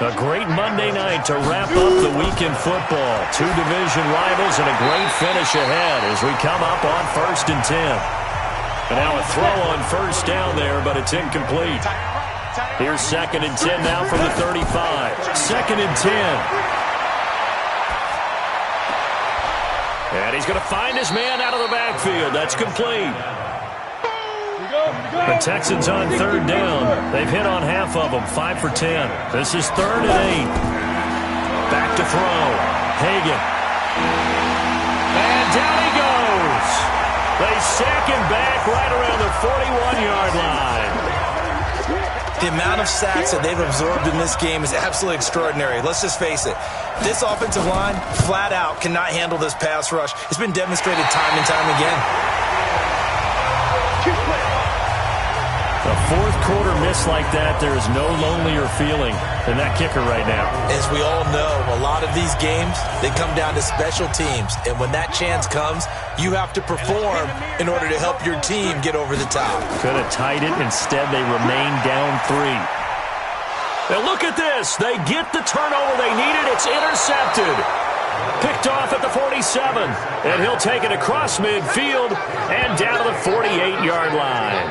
A great Monday night to wrap up the week in football. 2 division rivals and a great finish ahead as we come up on 1st and 10. And now a throw on first down there, but it's incomplete. Here's 2nd and 10 now from the 35. 2nd and 10. And he's going to find his man out of the backfield. That's complete. The Texans on third down. They've hit on half of them, 5 for 10. This is 3rd and 8. Back to throw. Hagan. And down he goes. They sack him back right around the 41-yard line. The amount of sacks that they've absorbed in this game is absolutely extraordinary. Let's just face it. This offensive line, flat out, cannot handle this pass rush. It's been demonstrated time and time again. A fourth quarter miss like that, there is no lonelier feeling than that kicker right now. As we all know, a lot of these games, they come down to special teams. And when that chance comes, you have to perform in order to help your team get over the top. Could have tied it. Instead, they remain down 3. Now look at this. They get the turnover they needed. It's intercepted. Picked off at the 47. And he'll take it across midfield and down to the 48-yard line.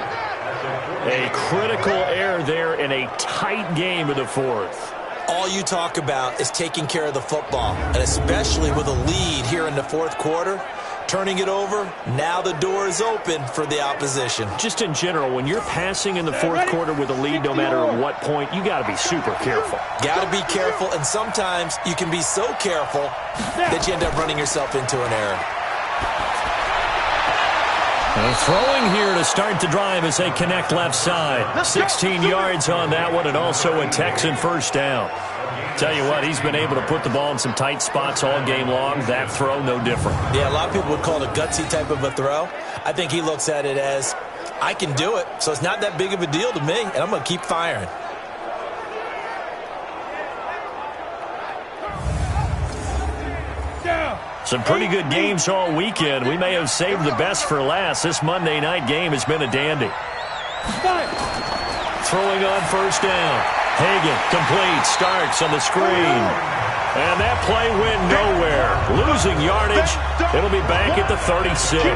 A critical error there in a tight game in the fourth. All you talk about is taking care of the football, and especially with a lead here in the fourth quarter, turning it over, now the door is open for the opposition. Just in general, when you're passing in the fourth quarter with a lead, no matter at what point, you got to be super careful. Got to be careful, and sometimes you can be so careful that you end up running yourself into an error. And throwing here to start the drive as they connect left side. 16 yards on that one, and also a Texan first down. Tell you what, he's been able to put the ball in some tight spots all game long. That throw, no different. Yeah, a lot of people would call it a gutsy type of a throw. I think he looks at it as, I can do it, so it's not that big of a deal to me, and I'm going to keep firing. Some pretty good games all weekend. We may have saved the best for last. This Monday night game has been a dandy. Throwing on first down. Hagan complete. Starks on the screen. And that play went nowhere. Losing yardage. It'll be back at the 36.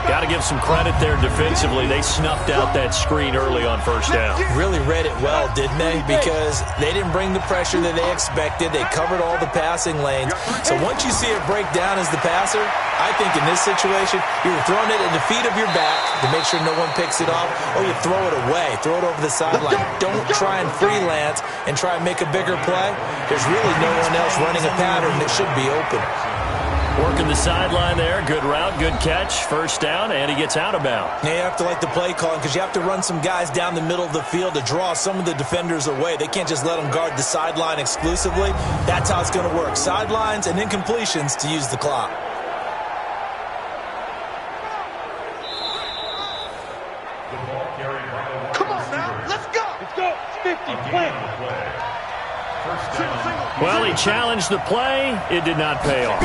Got to give some credit there defensively. They snuffed out that screen early on first down. Really read it well, didn't they? Because they didn't bring the pressure that they expected. They covered all the passing lanes. So once you see it break down as the passer, I think in this situation, you're throwing it at the feet of your back to make sure no one picks it off, or you throw it away, throw it over the sideline. Don't try and freelance and try and make a bigger play. There's really no one else running a pattern that should be open. Working the sideline there. Good route, good catch. First down, and he gets out of bounds. Yeah, you have to like the play calling because you have to run some guys down the middle of the field to draw some of the defenders away. They can't just let them guard the sideline exclusively. That's how it's going to work. Sidelines and incompletions to use the clock. Come on now, let's go. Let's go. 50, play. Well, he challenged the play. It did not pay off.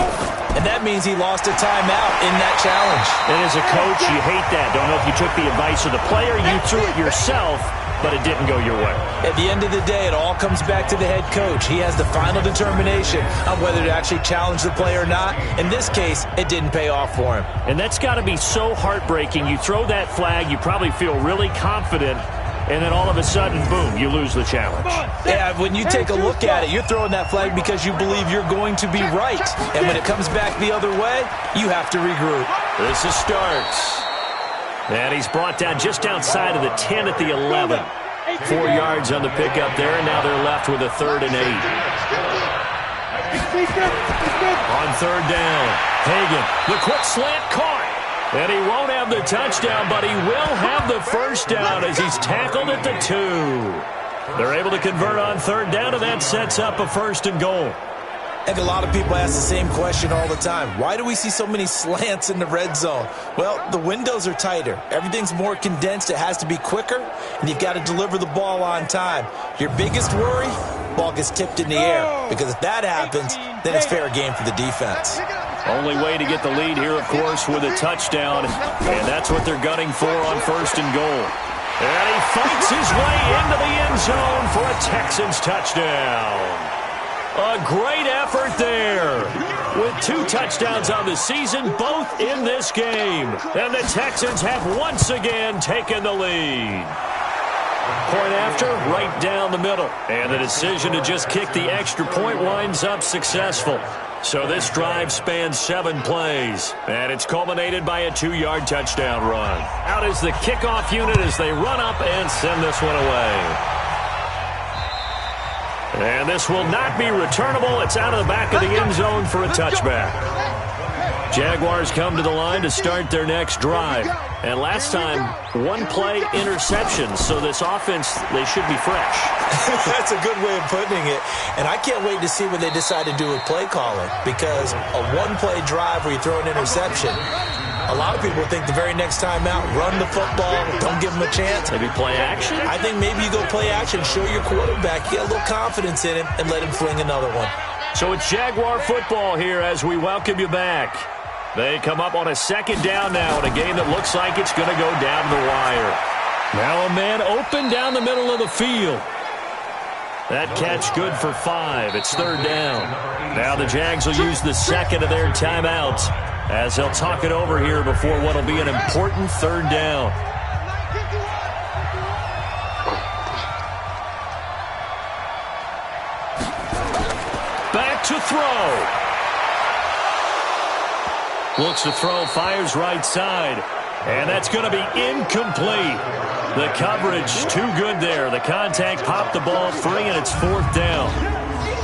And that means he lost a timeout in that challenge. And as a coach, you hate that. Don't know if you took the advice of the player. You threw it yourself, but it didn't go your way. At the end of the day, it all comes back to the head coach. He has the final determination on whether to actually challenge the play or not. In this case, it didn't pay off for him. And that's got to be so heartbreaking. You throw that flag, you probably feel really confident, and then all of a sudden, boom, you lose the challenge. Yeah, when you take a look at it, you're throwing that flag because you believe you're going to be right. And when it comes back the other way, you have to regroup. This is Starks. And he's brought down just outside of the 10 at the 11. 4 yards on the pickup there, and now they're left with a 3rd and 8. On third down, Hagan, the quick slant caught. And he won't have the touchdown, but he will have the first down as he's tackled at the 2. They're able to convert on third down, and that sets up a 1st and goal. I think a lot of people ask the same question all the time. Why do we see so many slants in the red zone? Well, the windows are tighter. Everything's more condensed. It has to be quicker, and you've got to deliver the ball on time. Your biggest worry, ball gets tipped in the air, because if that happens, then it's fair game for the defense. Only way to get the lead here, of course, with a touchdown, and that's what they're gunning for on 1st and goal. And he fights his way into the end zone for a Texans touchdown. A great effort there. With 2 touchdowns on the season, both in this game. And the Texans have once again taken the lead. Point after, right down the middle. And the decision to just kick the extra point winds up successful. So this drive spans 7 plays, and it's culminated by a 2-yard touchdown run. Out is the kickoff unit as they run up and send this one away. And this will not be returnable. It's out of the back of the end zone for a touchback. Jaguars come to the line to start their next drive. And last time, 1-play interception. So this offense, they should be fresh. That's a good way of putting it. And I can't wait to see what they decide to do with play calling. Because a 1-play drive where you throw an interception, a lot of people think the very next time out, run the football, don't give them a chance. Maybe play action? I think maybe you go play action, show your quarterback, get a little confidence in him, and let him fling another one. So it's Jaguar football here as we welcome you back. They come up on a 2nd down now in a game that looks like it's going to go down the wire. Now a man open down the middle of the field. That catch good for 5. It's 3rd down. Now the Jags will use the 2nd of their timeouts as they'll talk it over here before what will be an important 3rd down. Back to throw. Looks to throw, fires right side. And that's going to be incomplete. The coverage too good there. The contact popped the ball free, and it's 4th down.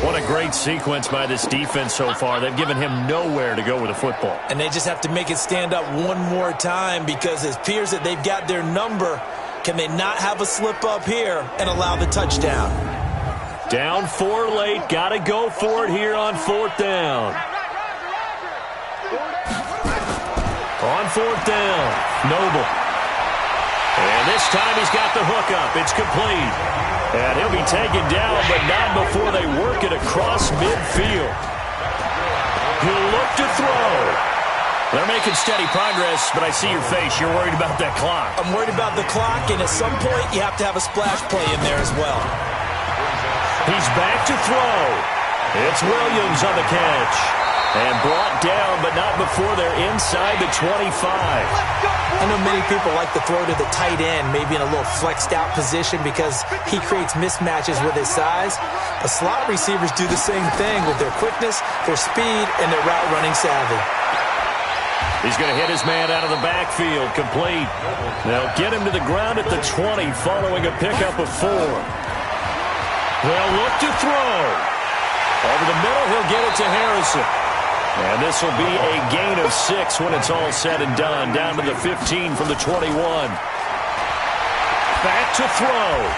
What a great sequence by this defense so far. They've given him nowhere to go with the football. And they just have to make it stand up one more time because it appears that they've got their number. Can they not have a slip up here and allow the touchdown? Down 4 late. Got to go for it here on 4th down. On 4th down, Noble. And this time he's got the hook up. It's complete. And he'll be taken down, but not before they work it across midfield. He'll look to throw. They're making steady progress, but I see your face. You're worried about that clock. I'm worried about the clock, and at some point you have to have a splash play in there as well. He's back to throw. It's Williams on the catch. And brought down, but not before they're inside the 25. I know many people like to throw to the tight end, maybe in a little flexed out position because he creates mismatches with his size. But slot receivers do the same thing with their quickness, their speed, and their route running savvy. He's going to hit his man out of the backfield, complete. They'll get him to the ground at the 20 following a pickup of 4. They'll look to throw. Over the middle, he'll get it to Harrison. And this will be a gain of 6 when it's all said and done. Down to the 15 from the 21. Back to throw.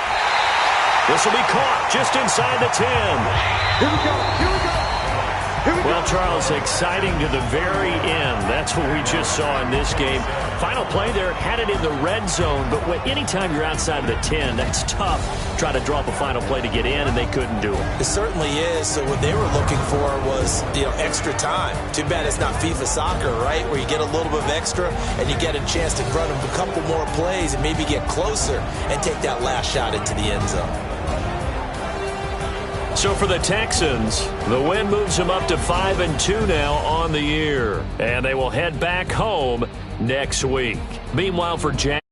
This will be caught just inside the 10. Here we go. Here we go. Here we go. Well, Charles, exciting to the very end. That's what we just saw in this game. Final play there, had it in the red zone, but anytime you're outside of the 10, that's tough. Try to draw up a final play to get in, and they couldn't do it. It certainly is. So what they were looking for was, extra time. Too bad it's not FIFA soccer, right, where you get a little bit of extra and you get a chance to run a couple more plays and maybe get closer and take that last shot into the end zone. So for the Texans, the win moves them up to 5-2 now on the year. And they will head back home next week. Meanwhile, for Jack.